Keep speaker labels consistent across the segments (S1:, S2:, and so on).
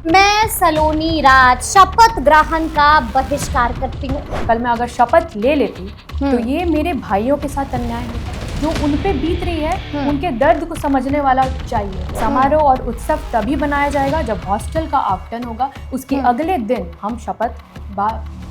S1: मैं सलोनी राज शपथ ग्रहण का बहिष्कार करती हूँ।
S2: कल मैं अगर शपथ ले लेती तो ये मेरे भाइयों के साथ अन्याय होता। जो उन पे बीत रही है उनके दर्द को समझने वाला चाहिए। समारोह और उत्सव तभी बनाया जाएगा जब हॉस्टल का आवंटन होगा। उसके अगले दिन हम शपथ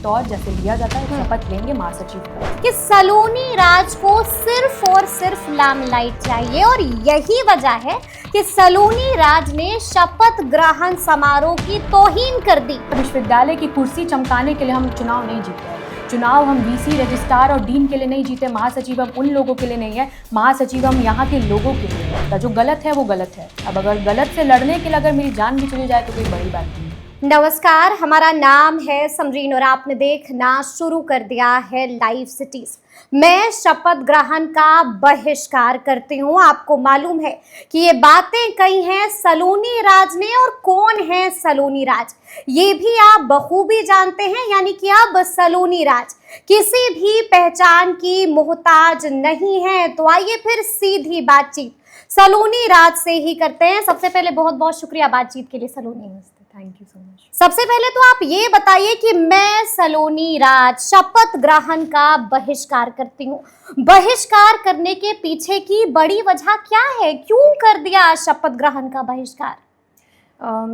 S2: तौर जैसे लिया जाता है शपथ लेंगे महासचिव का
S1: कि सलोनी राज को सिर्फ और सिर्फ लामलाइट चाहिए और यही वजह है कि सलोनी राज ने शपथ ग्रहण समारोह की तौहीन कर दी।
S2: विश्वविद्यालय की कुर्सी चमकाने के लिए हम चुनाव नहीं जीते। चुनाव हम वीसी, रजिस्ट्रार और डीन के लिए नहीं जीते। महासचिव हम उन लोगों के लिए नहीं है, महासचिव हम यहाँ के लोगों के लिए है। जो गलत है वो गलत है। अब अगर गलत से लड़ने के लिए अगर मेरी जान भी चली जाए तो कोई बड़ी बात नहीं।
S1: नमस्कार, हमारा नाम है समरीन और आपने देखना शुरू कर दिया है लाइव सिटीज। मैं शपथ ग्रहण का बहिष्कार करती हूँ। आपको मालूम है कि ये बातें कही हैं सलोनी राज ने, और कौन है सलोनी राज ये भी आप बखूबी जानते हैं। यानी कि अब सलोनी राज किसी भी पहचान की मोहताज नहीं है। तो आइए फिर सीधी बातचीत सलोनी राज से ही करते हैं। सबसे पहले बहुत बहुत शुक्रिया बातचीत के लिए Saloni.
S2: Thank you so much.
S1: सबसे पहले तो आप ये बताइए कि मैं सलोनी राज शपथ ग्रहण का बहिष्कार करती हूँ। बहिष्कार करने के पीछे की बड़ी वजह क्या है? क्यों कर दिया शपथ ग्रहण का बहिष्कार?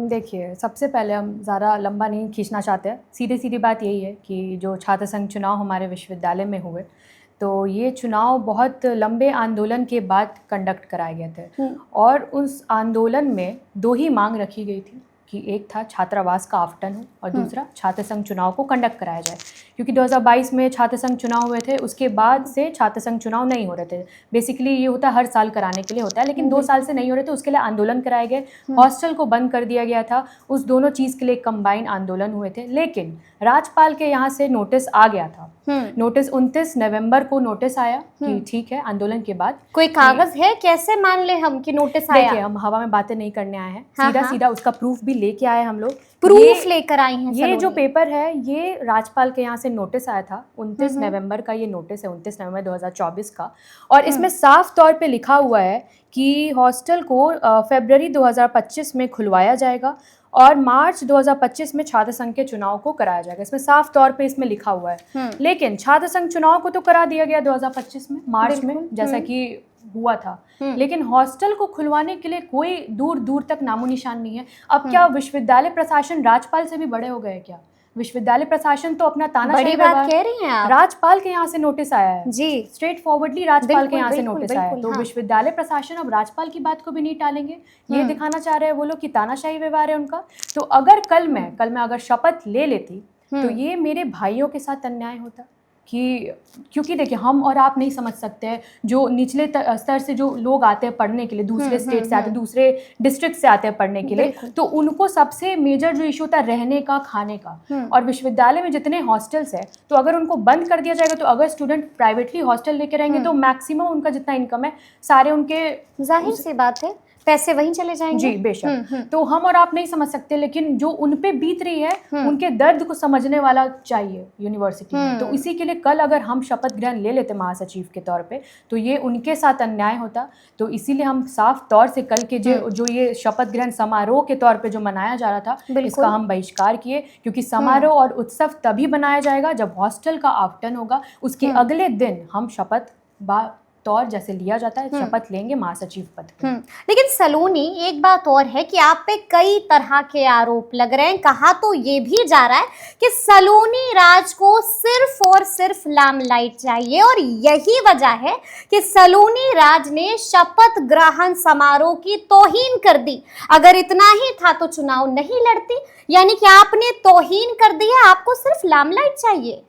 S2: देखिए, सबसे पहले हम ज़्यादा लंबा नहीं खींचना चाहते हैं। सीधी सीधी बात यही है कि जो छात्र संघ चुनाव हमारे विश्वविद्यालय में हुए, तो ये चुनाव बहुत लंबे आंदोलन के बाद कंडक्ट कराए गए थे। और उस आंदोलन में दो ही मांग रखी गई थी कि एक था छात्रावास का आवंटन हो और दूसरा छात्र संघ चुनाव को कंडक्ट कराया जाए। क्योंकि 2022 में छात्र संघ चुनाव हुए थे, उसके बाद से छात्र संघ चुनाव नहीं हो रहे थे। बेसिकली ये होता है हर साल कराने के लिए होता है, लेकिन 2 साल से नहीं हो रहे थे। उसके लिए आंदोलन कराए गए, हॉस्टल को बंद कर दिया गया था। उस दोनों चीज़ के लिए कंबाइन आंदोलन हुए थे। लेकिन राज्यपाल के यहाँ से नोटिस आ गया था। नोटिस 29 नवंबर को नोटिस आया कि ठीक है, आंदोलन के बाद
S1: कोई कागज है? कैसे मान ले हम कि नोटिस आया?
S2: देखिए, हम हवा में बातें नहीं करने आए हैं। सीधा उसका प्रूफ भी लेके आए हम लोग।
S1: प्रूफ लेकर आई हैं।
S2: ये जो पेपर है ये राज्यपाल के यहाँ से नोटिस आया था। 29 नवंबर का ये नोटिस है, 29 नवंबर 2024 का। और इसमें साफ तौर पे लिखा हुआ है कि हॉस्टल को फरवरी 2025 में खुलवाया जाएगा और मार्च 2025 में छात्र संघ के चुनाव को कराया जाएगा। इसमें साफ तौर पे इसमें लिखा हुआ है। लेकिन छात्र संघ चुनाव को तो करा दिया गया 2025 में मार्च में, जैसा कि हुआ था। लेकिन हॉस्टल को खुलवाने के लिए कोई दूर दूर तक नामो निशान नहीं है। अब क्या विश्वविद्यालय प्रशासन राज्यपाल से भी बड़े हो गए क्या? विश्वविद्यालय प्रशासन तो अपना तानाशाही
S1: बड़ी बात कह रही हैं आप।
S2: राज्यपाल के यहाँ से नोटिस आया है
S1: जी,
S2: स्ट्रेट फॉरवर्डली राज्यपाल के यहाँ से नोटिस आया है। तो विश्वविद्यालय प्रशासन अब राज्यपाल की बात को भी नहीं टालेंगे। ये दिखाना चाह रहे हैं वो लोग कि तानाशाही व्यवहार है उनका। तो अगर कल मैं अगर शपथ ले लेती तो ये मेरे भाइयों के साथ अन्याय होता। क्योंकि देखिए, हम और आप नहीं समझ सकते हैं। जो निचले स्तर से जो लोग आते हैं पढ़ने के लिए, दूसरे स्टेट से आते हैं, दूसरे डिस्ट्रिक्ट से आते हैं पढ़ने के लिए, तो उनको सबसे मेजर जो इशू होता है रहने का, खाने का। और विश्वविद्यालय में जितने हॉस्टल्स है, तो अगर उनको बंद कर दिया जाएगा तो अगर स्टूडेंट प्राइवेटली हॉस्टल लेके रहेंगे तो मैक्सिमम उनका जितना इनकम है सारे उनके,
S1: जाहिर सी बात है, पैसे वहीं चले जाएंगे।
S2: जी बेशक। तो हम और आप नहीं समझ सकते, लेकिन जो उन पे बीत रही है उनके दर्द को समझने वाला चाहिए यूनिवर्सिटी में। तो इसी के लिए कल अगर हम शपथ ग्रहण ले लेते महासचिव के तौर पे तो ये उनके साथ अन्याय होता। तो इसीलिए हम साफ तौर से कल के जो ये शपथ ग्रहण समारोह के तौर पे जो मनाया जा रहा था, इसका हम बहिष्कार किए। क्योंकि समारोह और उत्सव तभी बनाया जाएगा जब हॉस्टल का आवंटन होगा। उसके अगले दिन हम शपथ तौर जैसे लिया जाता है शपथ लेंगे महासचिव पद पे।
S1: लेकिन सलोनी, एक बात और है कि आप पे कई तरह के आरोप लग रहे हैं। कहा तो ये भी जा रहा है कि सलोनी राज को सिर्फ और सिर्फ लामलाइट चाहिए और यही वजह है कि सलोनी राज ने शपथ ग्रहण समारोह की तौहीन कर दी। अगर इतना ही था तो चुनाव नहीं लड़ती। यानी कि आपने तौहीन कर दी है, आपको सिर्फ लामलाइट चाहिए।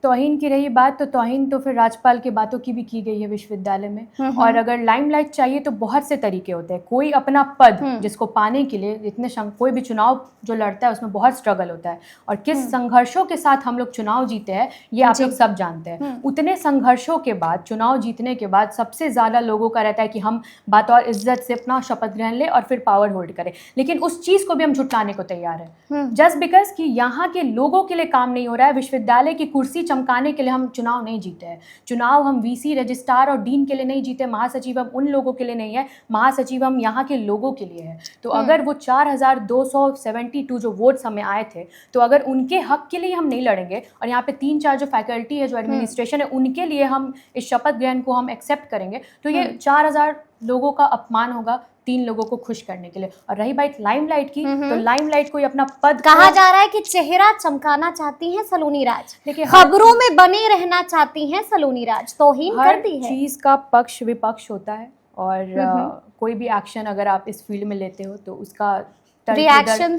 S2: तौहीन की रही बात, तो तौहीन तो फिर राज्यपाल की बातों की भी की गई है विश्वविद्यालय में। और अगर लाइमलाइट चाहिए तो बहुत से तरीके होते हैं। कोई अपना पद जिसको पाने के लिए इतने कोई भी चुनाव जो लड़ता है उसमें बहुत स्ट्रगल होता है। और किस संघर्षों के साथ हम लोग चुनाव जीते हैं ये आप लोग सब जानते हैं। उतने संघर्षों के बाद, चुनाव जीतने के बाद सबसे ज़्यादा लोगों का रहता है कि हम बतौर इज्जत से अपना शपथ ग्रहण लें और फिर पावर होल्ड करें। लेकिन उस चीज़ को भी हम झुटलाने को तैयार है, जस्ट बिकॉज कि यहाँ के लोगों के लिए काम नहीं हो रहा है। विश्वविद्यालय की कुर्सी चमकाने के लिए हम चुनाव नहीं जीते हैं। चुनाव हम वीसी, रजिस्ट्रार और डीन के लिए नहीं जीते, महासचिव हम उन लोगों के लिए नहीं है, महासचिव हम यहाँ के लोगों के लिए है। तो अगर वो 4272 जो वोट्स हमें आए थे, तो अगर उनके हक के लिए हम नहीं लड़ेंगे और यहाँ पे 3-4 जो फैकल्टी है, जो एडमिनिस्ट्रेशन है, उनके लिए हम इस शपथ ग्रहण को हम एक्सेप्ट करेंगे, तो ये 4000 लोगों का अपमान होगा 3 लोगों को खुश करने के लिए। और रही बात लाइमलाइट की, तो लाइमलाइट कोई अपना पद
S1: कहा जा रहा है कि चेहरा चमकाना चाहती हैं सलोनी राज,
S2: देखिए
S1: खबरों में बने रहना चाहती हैं सलोनी राज, तोहीन कर दी है।
S2: चीज का पक्ष विपक्ष होता है और कोई भी एक्शन अगर आप इस फील्ड में लेते हो तो उसका
S1: रिएक्शन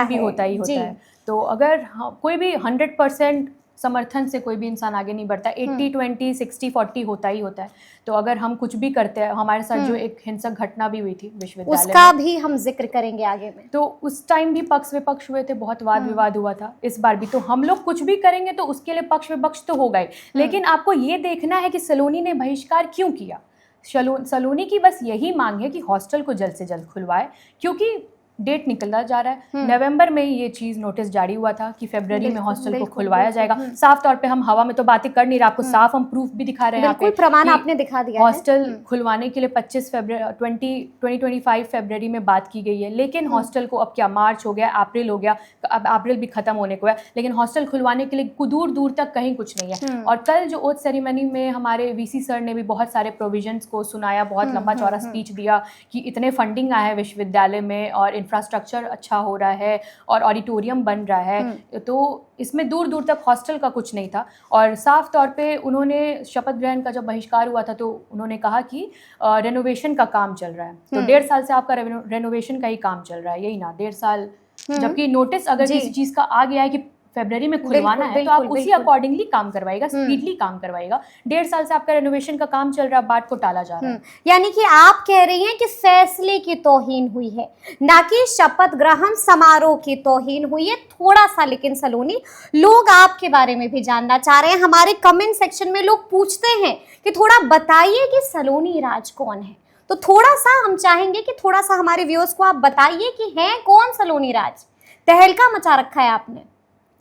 S2: भी होता ही होता है। तो अगर कोई भी 100% समर्थन से कोई भी इंसान आगे नहीं बढ़ता, 80-20, 60-40 होता ही होता है। तो अगर हम कुछ भी करते हैं, हमारे साथ जो एक हिंसक घटना भी हुई थी विश्वविद्यालय
S1: उसका भी हम जिक्र करेंगे आगे में,
S2: तो उस टाइम भी पक्ष विपक्ष हुए थे, बहुत वाद विवाद हुआ था। इस बार भी तो हम लोग कुछ भी करेंगे तो उसके लिए पक्ष विपक्ष तो होगा ही, लेकिन आपको ये देखना है कि सलोनी ने बहिष्कार क्यों किया। सलोनी की बस यही मांग है कि हॉस्टल को जल्द से जल्द खुलवाए, क्योंकि डेट निकलता जा रहा है। नवंबर में ये चीज नोटिस जारी हुआ था कि फरवरी में हॉस्टल को खुलवाया जाएगा। साफ तौर पे हम हवा में तो बातें कर नहीं रहे, आपको साफ हम प्रूफ भी दिखा रहे हैं,
S1: बिल्कुल प्रमाण आपने दिखा दिया।
S2: हॉस्टल खुलवाने के लिए 2025 फरवरी में बात की गई है, लेकिन हॉस्टल को अब क्या मार्च हो गया, अप्रैल हो गया, अब अप्रैल भी खत्म होने को है, लेकिन हॉस्टल खुलवाने के लिए दूर दूर तक कहीं कुछ नहीं है। और कल जो ओथ सेरेमनी में हमारे वीसी सर ने भी बहुत सारे प्रोविजंस को सुनाया, बहुत लंबा चौड़ा स्पीच दिया कि इतने फंडिंग आया है विश्वविद्यालय में और इंफ्रास्ट्रक्चर अच्छा हो रहा है और ऑडिटोरियम बन रहा है, तो इसमें दूर दूर तक हॉस्टल का कुछ नहीं था। और साफ तौर पे उन्होंने शपथ ग्रहण का जब बहिष्कार हुआ था तो उन्होंने कहा कि रेनोवेशन का काम चल रहा है, तो 1.5 साल से आपका रेनोवेशन का ही काम चल रहा है, यही ना 1.5 साल, जबकि नोटिस अगर किसी चीज़ का आ गया है कि फरवरी में खुलवाना है तो आप उसी अकॉर्डिंगली काम करवाएगा, स्पीडली काम करवाएगा। 1.5 साल से आपका रेनोवेशन का काम चल रहा है, बात को टाला जा रहा है।
S1: यानी कि आप कह रही हैं कि फैसले की तौहीन हुई है, ना कि शपथ ग्रहण समारोह की तौहीन हुई है। थोड़ा सा लेकिन सलोनी, लोग आपके बारे में भी जानना चाह रहे हैं, हमारे कमेंट सेक्शन में लोग पूछते हैं कि थोड़ा बताइए कि सलोनी राज कौन है। तो थोड़ा सा हम चाहेंगे कि थोड़ा सा हमारे व्यूअर्स को आप बताइए कि हैं कौन सलोनी राज। तहलका मचा रखा है आपने।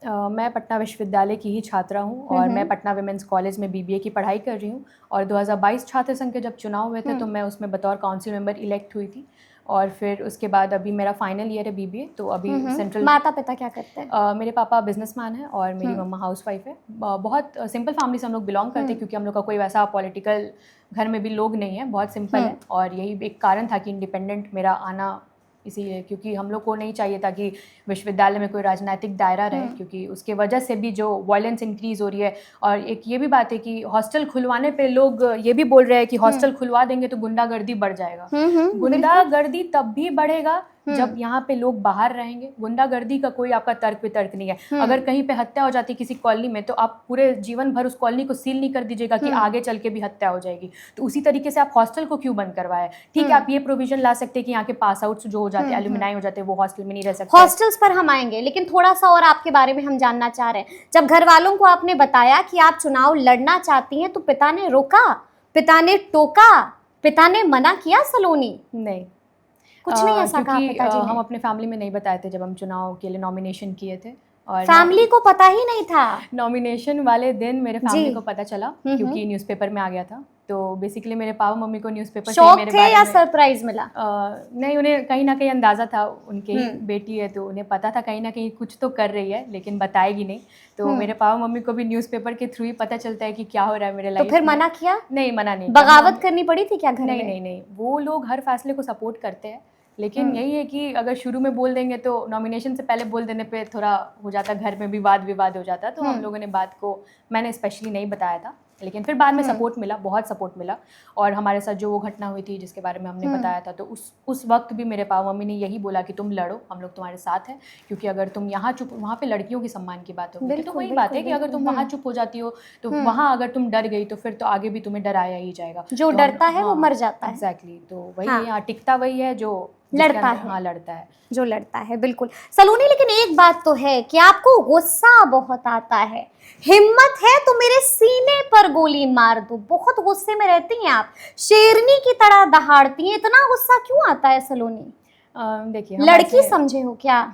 S2: मैं पटना विश्वविद्यालय की ही छात्रा हूँ और मैं पटना विमेंस कॉलेज में बीबीए की पढ़ाई कर रही हूँ। और 2022 छात्र संघ के जब चुनाव हुए थे तो मैं उसमें बतौर काउंसिल मेंबर इलेक्ट हुई थी। और फिर उसके बाद अभी मेरा फाइनल ईयर है बीबीए, तो अभी सेंट्रल।
S1: माता पिता क्या करते हैं?
S2: मेरे पापा बिजनेसमैन है और मेरी मम्मा हाउसवाइफ है। बहुत सिंपल फैमिली से हम लोग बिलोंग करते हैं, क्योंकि हम लोग का कोई वैसा पॉलिटिकल घर में भी लोग नहीं है, बहुत सिंपल है। और यही एक कारण था कि इंडिपेंडेंट मेरा आना इसीलिए, क्योंकि हम लोग को नहीं चाहिए था कि विश्वविद्यालय में कोई राजनीतिक दायरा रहे, क्योंकि उसके वजह से भी जो वायलेंस इंक्रीज हो रही है। और एक ये भी बात है कि हॉस्टल खुलवाने पे लोग ये भी बोल रहे हैं कि हॉस्टल खुलवा देंगे तो गुंडागर्दी बढ़ जाएगा। गुंडागर्दी तब भी बढ़ेगा जब यहाँ पे लोग बाहर रहेंगे। गुंडागर्दी का कोई आपका तर्क वितर्क नहीं है। अगर कहीं पे हत्या हो जाती है किसी कॉलोनी में, तो आप पूरे जीवन भर उस कॉलोनी को सील नहीं कर दीजिएगा कि आगे चल के भी हत्या हो जाएगी। तो उसी तरीके से आप हॉस्टल को क्यों बंद करवाए? ठीक है, आप ये प्रोविजन ला सकते हैं कि यहाँ के पास आउट्स जो हो जाते हैं, एल्यूमिनाई हो जाते हैं, वो हॉस्टल में नहीं रह सकते।
S1: हॉस्टल्स पर हम आएंगे, लेकिन थोड़ा सा और आपके बारे में हम जानना चाह रहे हैं। जब घर वालों को आपने बताया कि आप चुनाव लड़ना चाहती हैं, तो पिता ने रोका, पिता ने टोका, पिता ने मना किया सलोनी?
S2: नहीं,
S1: कुछ नहीं ऐसा कहा
S2: क्योंकि
S1: पिताजी ने?
S2: हम अपने फैमिली में नहीं बताए थे जब हम चुनाव के लिए नॉमिनेशन किए थे। और
S1: फैमिली को पता ही नहीं था?
S2: नॉमिनेशन वाले दिन मेरे फैमिली को पता चला, क्योंकि न्यूज़पेपर में आ गया था। तो बेसिकली मेरे पापा मम्मी को न्यूज़पेपर से
S1: शौक
S2: मेरे
S1: थे
S2: बारे
S1: या
S2: में
S1: सरप्राइज मिला?
S2: नहीं, उन्हें कहीं ना कहीं अंदाज़ा था, उनकी ही बेटी है तो उन्हें पता था कहीं ना कहीं कुछ तो कर रही है, लेकिन बताएगी नहीं। तो मेरे पापा मम्मी को भी न्यूज़पेपर के थ्रू ही पता चलता है कि क्या हो रहा है मेरे लाइफ में।
S1: तो फिर मना किया?
S2: नहीं, मना नहीं।
S1: बगावत करनी पड़ी थी क्या घर में?
S2: नहीं, वो लोग हर फैसले को सपोर्ट करते हैं, लेकिन यही है कि अगर शुरू में बोल देंगे तो नॉमिनेशन से पहले बोल देने पे थोड़ा हो जाता, घर में भी वाद विवाद हो जाता। तो हम लोगों ने बात को, मैंने स्पेशली नहीं बताया था, लेकिन फिर बाद में सपोर्ट मिला, बहुत सपोर्ट मिला। और हमारे साथ जो वो घटना हुई थी जिसके बारे में हमने बताया था, तो उस वक्त भी मेरे पापा मम्मी ने यही बोला कि तुम लड़ो, हम लोग तुम्हारे साथ हैं। क्योंकि अगर तुम यहाँ चुप, वहाँ पे लड़कियों की सम्मान की बात होगी, तो वही बात है कि अगर तुम वहाँ चुप हो जाती हो तो वहाँ अगर तुम डर गई तो फिर तो आगे भी तुम्हें डराया ही जाएगा।
S1: जो डरता है वो मर जाता है।
S2: एग्जैक्टली, तो वही यहाँ टिकता वही है जो
S1: लड़ता है।
S2: हाँ, लड़ता है,
S1: जो लड़ता है, बिल्कुल सलोनी। लेकिन एक बात तो है कि आपको गुस्सा बहुत आता है। हिम्मत है तो मेरे सीने पर गोली मार दो। बहुत गुस्से में रहती हैं आप, शेरनी की तरह दहाड़ती हैं। इतना गुस्सा क्यों आता है सलोनी?
S2: देखिए,
S1: लड़की समझे हो क्या?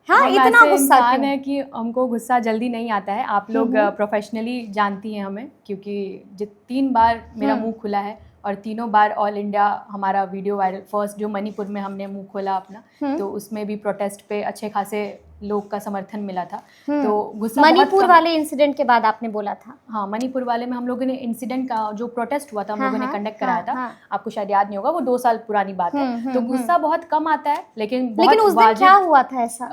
S1: हाँ,
S2: हम
S1: इतना
S2: ऐसे
S1: गुस्सा
S2: इंसान
S1: क्यों?
S2: है कि हमको गुस्सा जल्दी नहीं आता है। आप लोग प्रोफेशनली जानती हैं हमें, क्योंकि 3 बार मेरा मुंह खुला है और तीनों बार ऑल इंडिया हमारा वीडियो वायरल। फर्स्ट जो मणिपुर में हमने मुंह खोला अपना, तो उसमें भी प्रोटेस्ट पे अच्छे खासे लोग का समर्थन मिला था। तो गुस्सा बहुत
S1: मणिपुर
S2: कम।
S1: वाले इंसिडेंट के बाद आपने बोला था।
S2: हाँ, मणिपुर वाले में हम लोगों ने इंसिडेंट का जो प्रोटेस्ट हुआ था, हम
S1: हाँ,
S2: लोगों ने
S1: हाँ,
S2: कंडक्ट कराया था।
S1: हाँ।
S2: आपको शायद याद नहीं होगा, वो 2 साल पुरानी बात है। तो गुस्सा बहुत कम आता है, लेकिन
S1: लेकिन
S2: बहुत
S1: उस दिन क्या हुआ था ऐसा?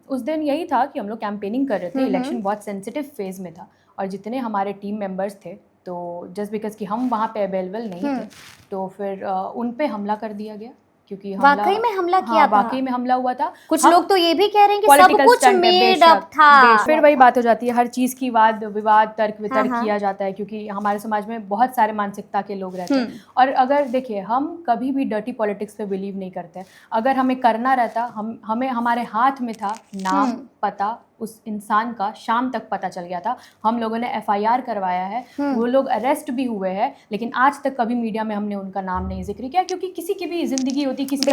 S2: उस दिन यही था कि हम लोग कैंपेनिंग कर रहे थे। इलेक्शन बहुत सेंसिटिव फेज में था और जितने हमारे टीम मेंबर्स थे, तो जस्ट बिकॉज कि हम वहाँ पे अवेलेबल नहीं थे, तो फिर उन पे हमला कर दिया गया। क्योंकि
S1: वाकई में हमला किया था?
S2: वाकई में हमला हुआ था।
S1: कुछ लोग तो ये भी कह रहे हैं कि सब
S2: Political
S1: कुछ
S2: stunt है,
S1: मेड
S2: बेशक,
S1: अप था।
S2: फिर वही बात हो जाती है, हर चीज़ की वाद विवाद तर्क वितर्क
S1: हाँ।
S2: किया जाता है, क्योंकि हमारे समाज में बहुत सारे मानसिकता के लोग रहते हैं। और अगर देखिए, हम कभी भी डर्टी पॉलिटिक्स पे बिलीव नहीं करते। अगर हमें करना रहता, हमें हमारे हाथ में था नाम पता उस इंसान का, शाम तक पता चल गया था। हम लोगों ने FIR करवाया है, वो लोग अरेस्ट भी हुए हैं, लेकिन आज तक कभी मीडिया में हमने उनका नाम नहीं जिक्र किया, क्योंकि किसी की भी जिंदगी होती, किसी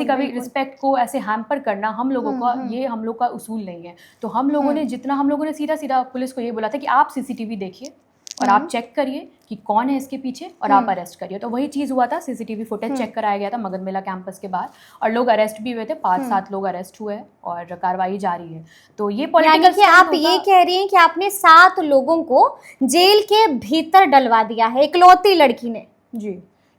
S2: का भी रिस्पेक्ट को ऐसे हैम्पर करना हम लोगों का, ये हम लोग का उसूल नहीं है। तो हम लोगों ने हम लोगों ने सीधा पुलिस को ये बोला था कि आप CCTV देखिए और आप चेक करिए कि कौन है इसके पीछे और आप अरेस्ट करिए। तो वही चीज़ हुआ था, CCTV फुटेज चेक कराया गया था मगध मेला कैंपस के बाहर, और लोग अरेस्ट भी हुए थे। 5-7 लोग अरेस्ट हुए हैं और कार्रवाई जारी है। तो ये पॉलिटिकल
S1: यानी कि आप ये कह रही हैं कि आपने 7 लोगों को जेल के भीतर डलवा दिया है इकलौती लड़की ने?
S2: जी,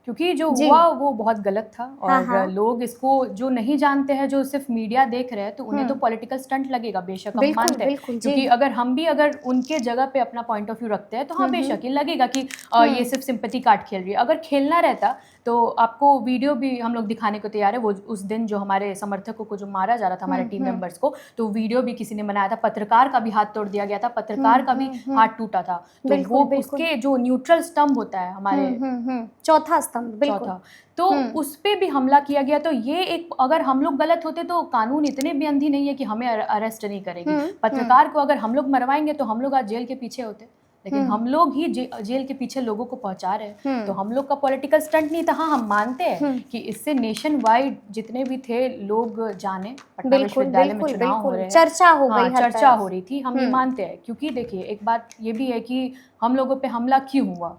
S2: क्योंकि जो हुआ वो बहुत गलत था। और लोग इसको जो नहीं जानते हैं, जो सिर्फ मीडिया देख रहे हैं, तो उन्हें तो पॉलिटिकल स्टंट लगेगा, बेशक हम मानते हैं। क्योंकि अगर हम भी अगर उनके जगह पे अपना पॉइंट ऑफ व्यू रखते हैं, तो हाँ, बेशक ये लगेगा कि ये सिर्फ सिंपैथी कार्ड खेल रही है। अगर खेलना रहता तो आपको वीडियो भी हम लोग दिखाने को तैयार है। वो उस दिन जो हमारे समर्थकों को जो मारा जा रहा था, हमारे टीम मेंबर्स को, तो वीडियो भी किसी ने बनाया था। पत्रकार का भी हाथ तोड़ दिया गया था, पत्रकार का भी हाथ टूटा था। तो वो उसके जो न्यूट्रल स्तंभ होता है हमारे,
S1: चौथा स्तंभ,
S2: चौथा, तो उस पे भी हमला किया गया। तो ये एक, अगर हम लोग गलत होते तो कानून इतने भी अंधी नहीं है कि हमें अरेस्ट नहीं करेगी। पत्रकार को अगर हम लोग मरवाएंगे तो हम लोग आज जेल के पीछे होते, लेकिन हम लोग ही जेल के पीछे लोगों को पहुंचा रहे हैं। तो हम लोग का पॉलिटिकल स्टंट नहीं था। हाँ, हम मानते हैं कि इससे नेशन वाइड जितने भी थे लोग जाने, पटना विश्वविद्यालय में चुनाव हो रहे हैं,
S1: चर्चा हो गई,
S2: चर्चा हो रही थी, हम ये मानते हैं। क्योंकि देखिए, एक बात ये भी है कि हम लोगों पे हमला क्यों हुआ,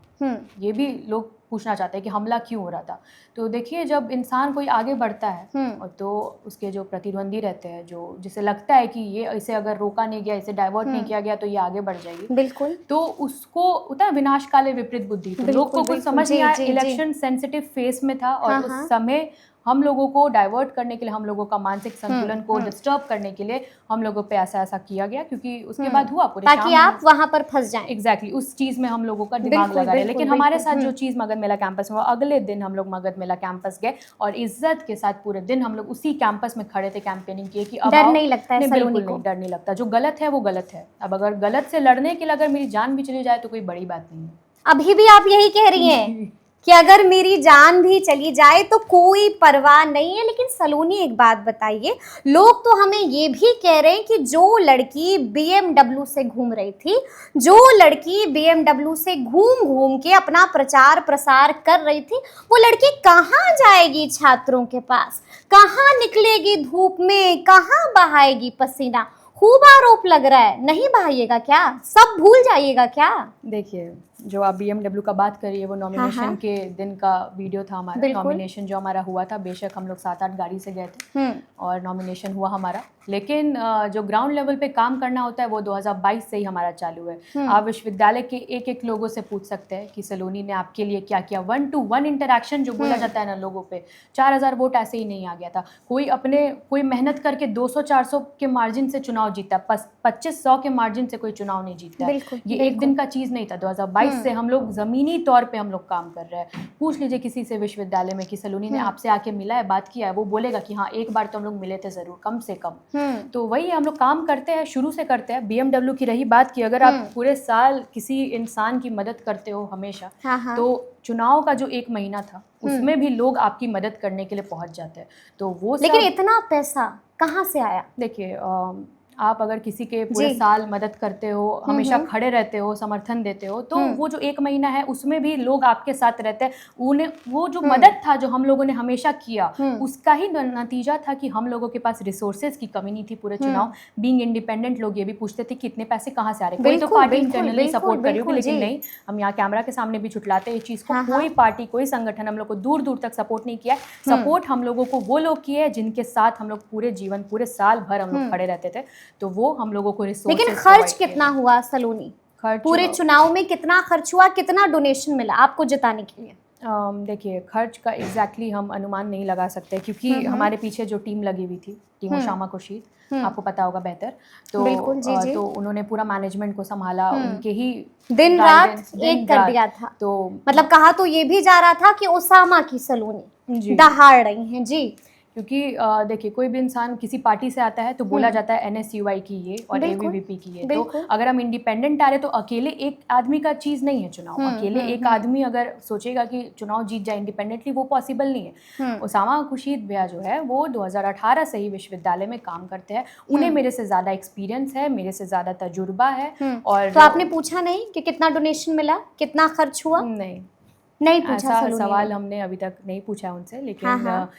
S2: ये भी लोग पूछना चाहते हैं कि हमला क्यों हो रहा था। तो देखिए, जब इंसान कोई आगे बढ़ता है और तो उसके जो प्रतिद्वंदी रहते हैं, जो जिसे लगता है कि ये इसे अगर रोका नहीं गया, इसे डाइवर्ट नहीं किया गया, तो ये आगे बढ़ जाएगी,
S1: बिल्कुल,
S2: तो उसको होता है विनाश काले विपरीत बुद्धि। तो लोग को कुछ समझ नहीं आया, इलेक्शन सेंसिटिव फेस में था और उस समय हम लोगों को डाइवर्ट करने के लिए, हम लोगों का मानसिक संतुलन को डिस्टर्ब करने के लिए हम लोगों पे ऐसा किया गया। क्योंकि उसके बाद हुआ पूरे
S1: ताकि आप वहां पर फंस जाएं।
S2: एग्जैक्टली, उस चीज में हम लोगों का दिमाग लगा रहे। लेकिन हमारे साथ जो चीज मगध मेला कैंपस में हुआ, अगले दिन हम लोग मगध मेला कैंपस गए और इज्जत के साथ पूरे दिन हम लोग उसी कैंपस में खड़े थे, कैंपेनिंग किए कि अब
S1: डर नहीं लगता है
S2: बिल्कुल नहीं, डर नहीं लगता। जो गलत है वो गलत है। अब अगर गलत से लड़ने के लिए अगर मेरी जान भी चली जाए तो कोई बड़ी बात नहीं है।
S1: अभी भी आप यही कह रही हैं कि अगर मेरी जान भी चली जाए तो कोई परवाह नहीं है। लेकिन सलोनी, एक बात बताइए, लोग तो हमें ये भी कह रहे हैं कि जो लड़की BMW से घूम रही थी, जो लड़की BMW से घूम घूम के अपना प्रचार प्रसार कर रही थी, वो लड़की कहाँ जाएगी छात्रों के पास, कहाँ निकलेगी धूप में, कहाँ बहाएगी पसीना? खूब आरोप लग रहा है, नहीं बहाइएगा क्या? सब भूल जाइएगा क्या?
S2: देखिए, जो आप BMW का बात करिए, वो नॉमिनेशन के दिन का वीडियो था हमारा। नॉमिनेशन जो हमारा हुआ था, बेशक हम लोग 7-8 गाड़ी से गए थे और नॉमिनेशन हुआ हमारा, लेकिन जो ग्राउंड लेवल पे काम करना होता है वो 2022 से ही हमारा चालू है। आप विश्वविद्यालय के एक लोगों से पूछ सकते हैं कि सलोनी ने आपके लिए क्या किया। 1-to-1 इंटरेक्शन जो बोला जाता है ना लोगों पे, 4000 वोट ऐसे ही नहीं आ गया था। कोई मेहनत करके 200-400 के मार्जिन से चुनाव जीता, 2500 के मार्जिन से कोई चुनाव नहीं जीता है। ये एक दिन का चीज नहीं था। 2022 से हम लोग जमीनी तौर पे हम लोग काम कर रहे हैं। पूछ लीजिए किसी से विश्वविद्यालय में कि सलोनी ने आपसे आके मिला है, बात किया है, वो बोलेगा कि हाँ, एक बार तो हम लोग मिले थे जरूर, कम से कम। तो वही हम लोग काम करते हैं, शुरू से करते हैं। BMW की रही बात की, अगर आप पूरे साल किसी इंसान की मदद करते हो हमेशा, तो चुनाव का जो 1 महीना था उसमें भी लोग आपकी मदद करने के लिए पहुंच जाते हैं। तो वो
S1: लेकिन इतना पैसा कहाँ से आया?
S2: देखिए, आप अगर किसी के पूरे
S1: जी।
S2: साल मदद करते हो, हमेशा खड़े रहते हो, समर्थन देते हो, तो वो जो 1 महीना है उसमें भी लोग आपके साथ रहते हैं। उन्हें वो जो मदद था जो हम लोगों ने हमेशा किया, उसका ही नतीजा था कि हम लोगों के पास रिसोर्सेज की कमी नहीं थी पूरे चुनाव। बीइंग इंडिपेंडेंट लोग ये भी पूछते थे कि इतने पैसे कहाँ से आ रहे हैं। कोई तो
S1: बिल्कुल,
S2: पार्टी
S1: बिल्कुल,
S2: इंटरनली सपोर्ट कर रही होगी,
S1: बिल्कुल,
S2: लेकिन
S1: जी।
S2: नहीं, हम यहाँ कैमरा के सामने भी झुठलाते हैं इस चीज़ को।
S1: हाँ,
S2: कोई पार्टी, कोई संगठन हम लोग को दूर दूर तक सपोर्ट नहीं किया है। सपोर्ट हम लोगों को वो लोग किए जिनके साथ हम लोग पूरे जीवन, पूरे साल भर हम लोग खड़े रहते थे, तो वो हम लोगों को रिसोर्सेज
S1: लेकिन खर्च कितना हुआ सलोनी?
S2: खर्च
S1: पूरे चुनाव में कितना खर्च हुआ, कितना डोनेशन मिला आपको जिताने के लिए?
S2: देखिए, खर्च का एग्जैक्टली हम अनुमान नहीं लगा सकते, क्योंकि हमारे पीछे जो टीम लगी हुई थी, टीम शामा खुर्शीद, आपको पता होगा बेहतर, तो
S1: बिल्कुल, जी, जी।
S2: तो उन्होंने पूरा मैनेजमेंट को संभाला, उनके ही
S1: दिन रात
S2: guidance,
S1: एक कर दिया था।
S2: तो
S1: मतलब कहा तो ये भी जा रहा था कि ओसामा की सलोनी
S2: जी।
S1: दहाड़ रही हैं जी।
S2: क्योंकि देखिए, कोई भी इंसान किसी पार्टी से आता है तो बोला जाता है NSUI की ये और
S1: बिल्कुल,
S2: ABVP की ये। तो
S1: बिल्कुल।
S2: अगर हम इंडिपेंडेंट आ रहे तो अकेले एक आदमी का चीज़ नहीं है चुनाव। अकेले एक आदमी अगर सोचेगा कि चुनाव जीत जाए इंडिपेंडेंटली, वो पॉसिबल नहीं है। ओसामा खुर्शीद भैया जो है वो 2018 से ही विश्वविद्यालय में काम करते हैं। उन्हें मेरे से ज़्यादा एक्सपीरियंस है, मेरे से ज़्यादा तजुर्बा है। और
S1: तो आपने पूछा नहीं कि कितना डोनेशन मिला, कितना खर्च हुआ? नहीं पूछा
S2: ऐसा
S1: सलोनी
S2: सवाल
S1: ने?
S2: हमने अभी तक नहीं पूछा उनसे,
S1: हाँ,
S2: लेकिन
S1: हाँ।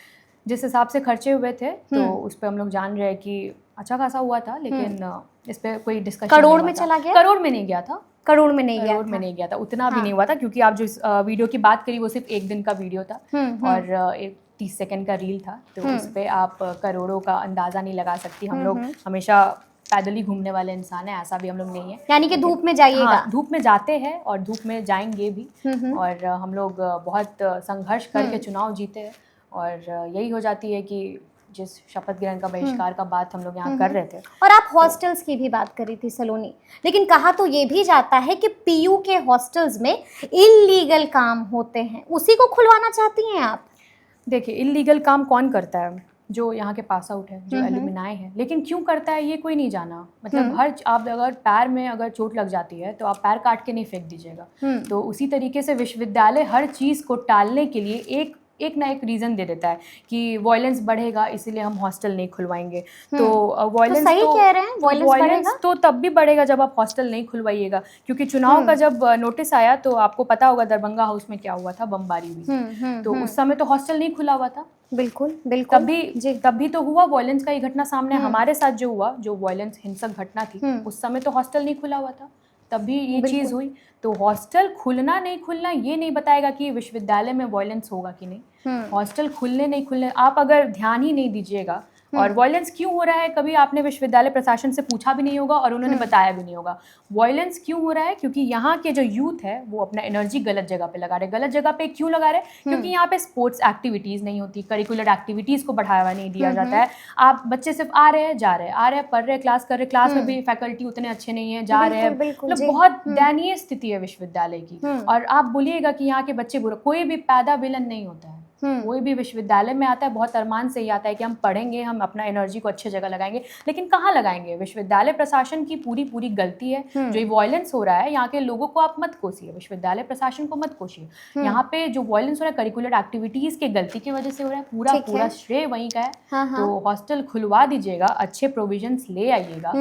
S2: जिस हिसाब से खर्चे हुए थे तो उस पर हम लोग जान रहे हैं कि अच्छा खासा हुआ था, लेकिन इस पे कोई डिस्कशन
S1: करोड़ में चला गया?
S2: करोड़ में नहीं गया था।
S1: करोड़ में नहीं गया
S2: करोड़ में
S1: था।
S2: नहीं गया था, उतना भी नहीं हुआ था, क्योंकि आप जो इस वीडियो की बात करी वो सिर्फ 1 दिन का वीडियो था और एक 30 सेकंड का रील था, तो उस पे आप करोड़ों का अंदाज़ा नहीं लगा सकती। हम लोग हमेशा पैदल ही घूमने वाले इंसान है, ऐसा भी हम लोग नहीं है।
S1: यानी कि धूप में जाइएगा?
S2: हाँ, धूप में जाते हैं और धूप में जाएंगे भी, और हम लोग बहुत संघर्ष करके चुनाव जीते हैं, और यही हो जाती है कि जिस शपथ ग्रहण का बहिष्कार का बात हम लोग यहाँ कर रहे थे।
S1: और आप हॉस्टल्स की भी बात करी थी सलोनी, लेकिन कहा तो ये भी जाता है कि PU के हॉस्टल्स में इल्लीगल काम होते हैं, उसी को खुलवाना चाहती हैं आप?
S2: देखिए, इल्लीगल काम कौन करता है? जो यहाँ के पास आउट है, जो एलुमिनाई है। लेकिन क्यों करता है ये कोई नहीं जाना। मतलब आप अगर पैर में अगर चोट लग जाती है तो आप पैर काट के नहीं फेंक दीजिएगा। तो उसी तरीके से विश्वविद्यालय हर चीज़ को टालने के लिए एक ना एक रीज़न दे देता है कि वायलेंस बढ़ेगा, इसीलिए हम हॉस्टल नहीं खुलवाएंगे। तो वायलेंस
S1: तो सही कह रहे हैं, वायलेंस
S2: तो तब भी बढ़ेगा जब आप हॉस्टल नहीं खुलवाइएगा, क्योंकि चुनाव का जब नोटिस आया तो आपको पता होगा दरभंगा हाउस में क्या हुआ था, बमबारी हुई। तो उस समय तो हॉस्टल नहीं खुला हुआ था।
S1: बिल्कुल बिल्कुल।
S2: तब भी तो हुआ वायलेंस का ये घटना सामने हमारे साथ जो हुआ, जो वायलेंस हिंसक घटना थी, उस समय तो हॉस्टल नहीं खुला हुआ था, तब भी ये चीज़ हुई। तो हॉस्टल खुलना नहीं खुलना ये नहीं बताएगा कि विश्वविद्यालय में वायलेंस होगा कि नहीं। हॉस्टल खुलने नहीं खुलने, आप अगर ध्यान ही नहीं दीजिएगा, और वायलेंस क्यों हो रहा है कभी आपने विश्वविद्यालय प्रशासन से पूछा भी नहीं होगा और उन्होंने बताया भी नहीं होगा। वायलेंस क्यों हो रहा है? क्योंकि यहाँ के जो यूथ है वो अपना एनर्जी गलत जगह पे लगा रहे। गलत जगह पे क्यों लगा रहे? क्योंकि यहाँ पे स्पोर्ट्स एक्टिविटीज़ नहीं होती, करिकुलर एक्टिविटीज़ को बढ़ावा नहीं दिया जाता है। आप बच्चे सिर्फ आ रहे हैं, जा रहे हैं, आ रहे हैं, पढ़ रहे हैं, क्लास कर रहे, क्लास में भी फैकल्टी उतने अच्छे नहीं है, जा रहे हैं। मतलब बहुत दयनीय स्थिति है विश्वविद्यालय की। और आप बोलिएगा कि यहाँ के बच्चे बुरा, कोई भी पैदा विलन नहीं होता है। कोई भी विश्वविद्यालय में आता है बहुत अरमान से ही आता है कि हम पढ़ेंगे, हम अपना एनर्जी को अच्छे जगह लगाएंगे, लेकिन कहाँ लगाएंगे? विश्वविद्यालय प्रशासन की पूरी गलती है। जो ये वायलेंस हो रहा है, यहाँ के लोगों को आप मत कोसिए, विश्वविद्यालय प्रशासन को मत कोसिए। यहाँ पे जो वायलेंस हो रहा है करिकुलर एक्टिविटीज के गलती की वजह से हो रहा है, पूरा श्रेय वहीं का है। तो हॉस्टल खुलवा दीजिएगा, अच्छे प्रोविजंस ले आइएगा,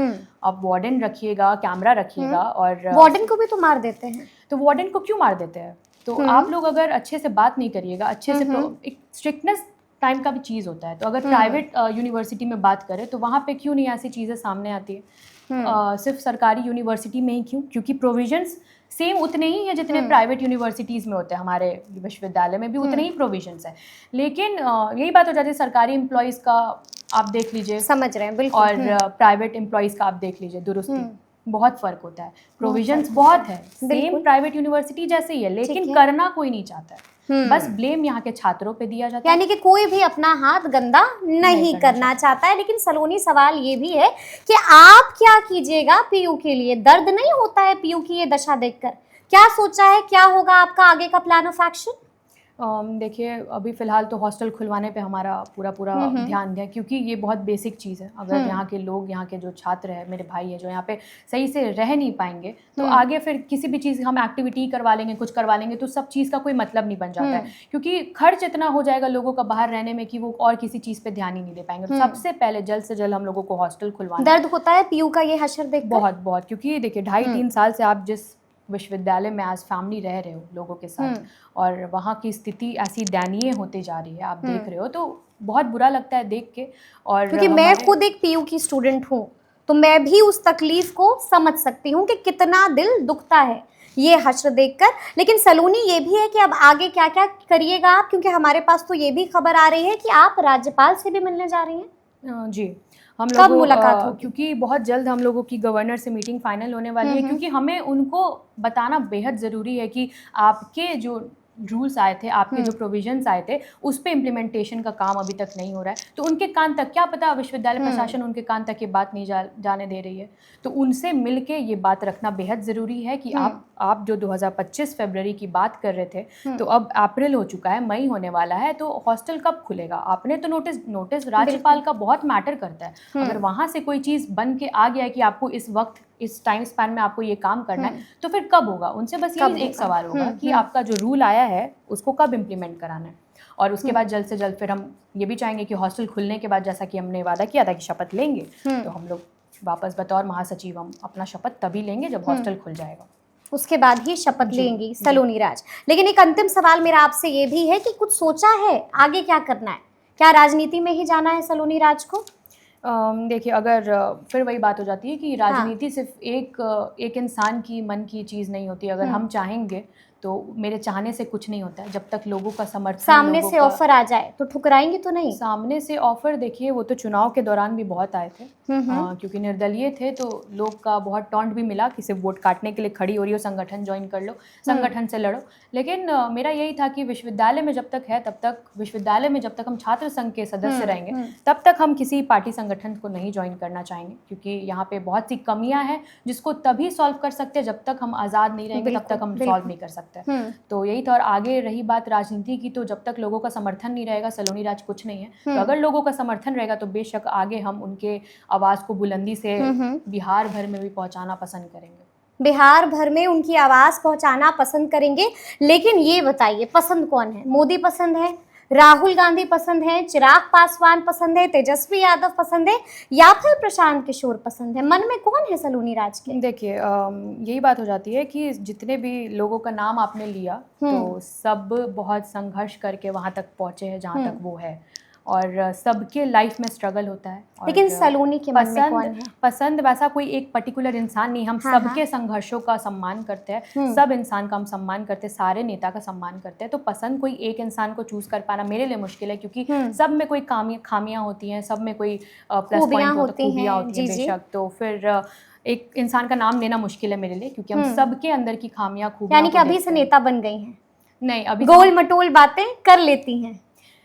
S2: आप वार्डन रखिएगा, कैमरा रखिएगा। और
S1: वार्डन को भी तो मार देते हैं।
S2: तो वार्डन को क्यों मार देते हैं? तो आप लोग अगर अच्छे से बात नहीं करिएगा, अच्छे से एक स्ट्रिक्टनेस टाइम का भी चीज़ होता है। तो अगर प्राइवेट यूनिवर्सिटी में बात करें तो वहाँ पे क्यों नहीं ऐसी चीज़ें सामने आती है? सिर्फ सरकारी यूनिवर्सिटी में ही क्यों? क्योंकि प्रोविजंस सेम उतने ही हैं जितने प्राइवेट यूनिवर्सिटीज़ में होते हैं। हमारे विश्वविद्यालय में भी उतने ही प्रोविजंस हैं, लेकिन यही बात हो जाती है सरकारी एम्प्लॉयज़ का आप देख लीजिए,
S1: समझ रहे हैं बिल्कुल,
S2: और प्राइवेट एम्प्लॉयज़ का आप देख लीजिए, दुरुस्ती बहुत फर्क होता है, प्रोविजंस बहुत है, सेम प्राइवेट यूनिवर्सिटी जैसे ही है, लेकिन करना कोई नहीं चाहता है। बस ब्लेम यहाँ के छात्रों पे दिया जाता है,
S1: यानी कि कोई भी अपना हाथ गंदा नहीं करना चाहता है। लेकिन सलोनी, सवाल ये भी है कि आप क्या कीजिएगा PU के लिए? दर्द नहीं होता है PU की ये दशा देखकर? क्या सोचा है, क्या होगा आपका आगे का प्लान ऑफ एक्शन?
S2: देखिए अभी फ़िलहाल तो हॉस्टल खुलवाने पे हमारा पूरा ध्यान है, क्योंकि ये बहुत बेसिक चीज़ है। अगर यहाँ के लोग, यहाँ के जो छात्र हैं, मेरे भाई हैं जो यहाँ पे सही से रह नहीं पाएंगे, तो आगे फिर किसी भी चीज़ हम एक्टिविटी करवा लेंगे, कुछ करवा लेंगे, तो सब चीज़ का कोई मतलब नहीं बन जाता है, क्योंकि खर्च इतना हो जाएगा लोगों का बाहर रहने में कि वो और किसी चीज़ पे ध्यान ही नहीं दे पाएंगे। तो सबसे पहले जल्द से जल्द हम लोगों को हॉस्टल खुलवाना।
S1: दर्द होता है पीयू का ये हशर देख
S2: बहुत, क्योंकि देखिए 2.5-3 साल से आप जिस विश्वविद्यालय में आज फैमिली रह रहे हो लोगों के साथ, और वहाँ की स्थिति ऐसी दयनीय होते जा रही है, आप देख रहे हो, तो बहुत बुरा लगता है देख के। और
S1: क्योंकि मैं खुद एक पीयू की स्टूडेंट हूँ, तो मैं भी उस तकलीफ को समझ सकती हूँ कि कितना दिल दुखता है ये हश्र देखकर। लेकिन सलोनी, ये भी है कि अब आगे क्या क्या करिएगा आप, क्योंकि हमारे पास तो ये भी खबर आ रही है कि आप राज्यपाल से भी मिलने जा रही हैं।
S2: जी, हम
S1: कब मुलाकात होगी?
S2: क्योंकि बहुत जल्द हम लोगों की गवर्नर से मीटिंग फाइनल होने वाली है, क्योंकि हमें उनको बताना बेहद ज़रूरी है कि आपके जो रूल्स आए थे, आपके जो प्रोविजंस आए थे, उस पे इम्प्लीमेंटेशन का काम अभी तक नहीं हो रहा है। तो उनके कान तक, क्या पता विश्वविद्यालय प्रशासन उनके कान तक ये बात नहीं जाने दे रही है, तो उनसे मिलके ये बात रखना बेहद ज़रूरी है कि आप जो 2025 फरवरी की बात कर रहे थे, तो अब अप्रैल हो चुका है, मई होने वाला है, तो हॉस्टल कब खुलेगा? आपने तो नोटिस राज्यपाल का बहुत मैटर करता है। अगर वहाँ से कोई चीज़ बन के आ गया है कि आपको इस वक्त, इस टाइम स्पैन में आपको ये काम करना है, तो फिर कब होगा? उनसे बस यही एक सवाल होगा कि आपका जो रूल आया है उसको कब इम्प्लीमेंट कराना है। और उसके बाद जल्द से जल्द फिर हम ये भी चाहेंगे कि हॉस्टल खुलने के बाद, जैसा कि हमने वादा किया था कि शपथ लेंगे, तो हम लोग वापस बतौर महासचिव हम अपना शपथ तभी लेंगे जब हॉस्टल खुल जाएगा।
S1: उसके बाद ही शपथ लेंगी सलोनी राज। लेकिन एक अंतिम सवाल मेरा आपसे ये भी है कि कुछ सोचा है आगे क्या करना है? क्या राजनीति में ही जाना है सलोनी राज को?
S2: देखिए, अगर फिर वही बात हो जाती है कि राजनीति सिर्फ एक इंसान की मन की चीज़ नहीं होती। अगर हम चाहेंगे तो मेरे चाहने से कुछ नहीं होता है, जब तक लोगों का समर्थन,
S1: सामने से ऑफर आ जाए तो ठुकराएंगे तो नहीं?
S2: सामने से ऑफर, देखिए वो तो चुनाव के दौरान भी बहुत आए थे, क्योंकि निर्दलीय थे, तो लोग का बहुत टॉन्ट भी मिला कि सिर्फ वोट काटने के लिए खड़ी हो रही हो, संगठन ज्वाइन कर लो, संगठन से लड़ो। लेकिन मेरा यही था कि विश्वविद्यालय में जब तक है, तब तक विश्वविद्यालय में जब तक हम छात्र संघ के सदस्य रहेंगे, तब तक हम किसी पार्टी संगठन को नहीं ज्वाइन करना चाहेंगे, क्योंकि यहाँ पे बहुत सी कमियां हैं जिसको तभी सॉल्व कर सकते हैं जब तक हम आज़ाद नहीं रहेंगे, तब तक हम सॉल्व नहीं कर सकते। तो यही था। और आगे रही बात राजनीति की, तो जब तक लोगों का समर्थन नहीं रहेगा, सलोनी राज कुछ नहीं है। तो अगर लोगों का समर्थन रहेगा तो बेशक आगे हम उनके आवाज़ को बुलंदी से बिहार भर में भी पहुंचाना पसंद करेंगे।
S1: बिहार भर में उनकी आवाज़ पहुंचाना पसंद करेंगे। लेकिन ये बताइए, पसंद कौन है? मोदी पसंद है, राहुल गांधी पसंद है, चिराग पासवान पसंद है, तेजस्वी यादव पसंद है, या फिर प्रशांत किशोर पसंद है? मन में कौन है सलोनी राज के?
S2: देखिए, यही बात हो जाती है कि जितने भी लोगों का नाम आपने लिया, तो सब बहुत संघर्ष करके वहाँ तक पहुँचे हैं जहाँ तक वो है, और सबके लाइफ में स्ट्रगल होता है।
S1: लेकिन सलोनी के मन में कौन है?
S2: पसंद वैसा कोई एक पर्टिकुलर इंसान नहीं, हम सबके संघर्षों का सम्मान करते हैं, सब इंसान का हम सम्मान करते हैं, सारे नेता का सम्मान करते हैं। तो पसंद कोई एक इंसान को चूज कर पाना मेरे लिए मुश्किल है, क्योंकि सब में कोई खामियां होती हैं, सब में कोई प्लस पॉइंट होती हैं बेशक। तो फिर एक इंसान का नाम लेना मुश्किल है मेरे लिए, क्योंकि हम सबके अंदर की खामियां खूबियां।
S1: यानी कि अभी से नेता बन गई हैं?
S2: नहीं, अभी
S1: गोल मटोल बातें कर लेती हैं?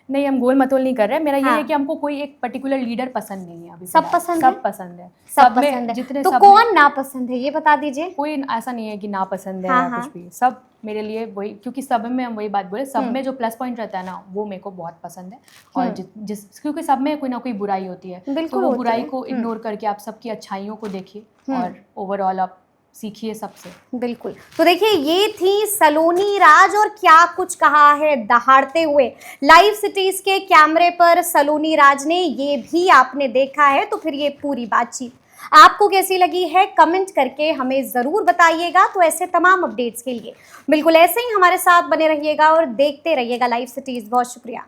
S2: नहीं, हम गोल मटोल नहीं कर रहे हैं। मेरा ये है कि हमको कोई एक पर्टिकुलर लीडर पसंद नहीं है अभी।
S1: सब पसंद
S2: है? सब पसंद है,
S1: सब पसंद है।
S2: जितने
S1: तो कौन ना पसंद है ये बता दीजिए।
S2: कोई ऐसा नहीं है कि ना पसंद है या कुछ भी, सब मेरे लिए वही, क्योंकि सब में हम वही बात बोले, सब में जो प्लस पॉइंट रहता है ना, वो मेरे को बहुत पसंद है। और क्योंकि सब में कोई ना कोई बुराई होती है, तो वो बुराई को इग्नोर करके आप सबकी अच्छाइयों को देखिए और ओवरऑल आप सीखिए सबसे।
S1: बिल्कुल। तो देखिए, ये थी सलोनी राज, और क्या कुछ कहा है दहाड़ते हुए लाइव सिटीज के कैमरे पर सलोनी राज ने, ये भी आपने देखा है। तो फिर ये पूरी बातचीत आपको कैसी लगी है, कमेंट करके हमें ज़रूर बताइएगा। तो ऐसे तमाम अपडेट्स के लिए बिल्कुल ऐसे ही हमारे साथ बने रहिएगा और देखते रहिएगा लाइव सिटीज। बहुत शुक्रिया।